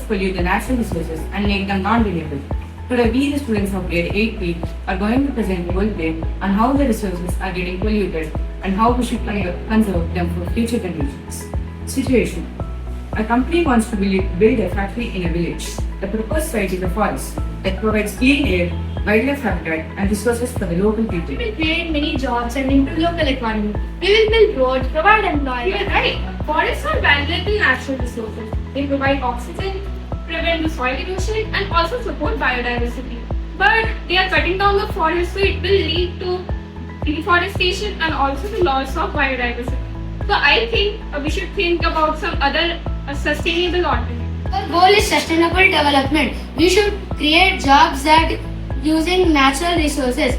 pollute the natural resources and make them non-renewable. Today, we, the students of Grade VIII, are going to present a role play on how the resources are getting polluted and how we should conserve them for future generations. Situation. A company wants to build a factory in a village. The proposed site is a forest that provides clean air, wildlife habitat, and resources for the local people. We will create many jobs and improve local economy. We will build roads, provide employment. You are right. Forests are valuable natural resources. They provide oxygen, prevent the soil erosion, and also support biodiversity. But they are cutting down the forest, so it will lead to deforestation and also the loss of biodiversity. So I think we should think about some other sustainable alternative. Our goal is sustainable development. We should create jobs that using natural resources.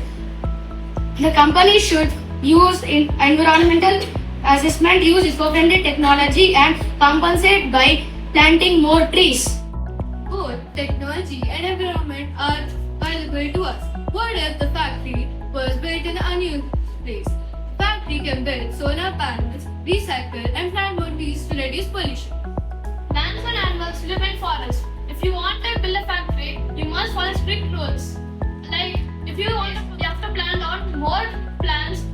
The company should use environmental assessment, use eco-friendly technology, and compensate by planting more trees. Both technology and environment are valuable to us. What if the factory was built in an unused place? The factory can build solar panels, recycle, and plant more trees to reduce pollution. Plants and animals live in forests. If you want to build a factory, you must follow strict rules. Like, if you have to plant out more plants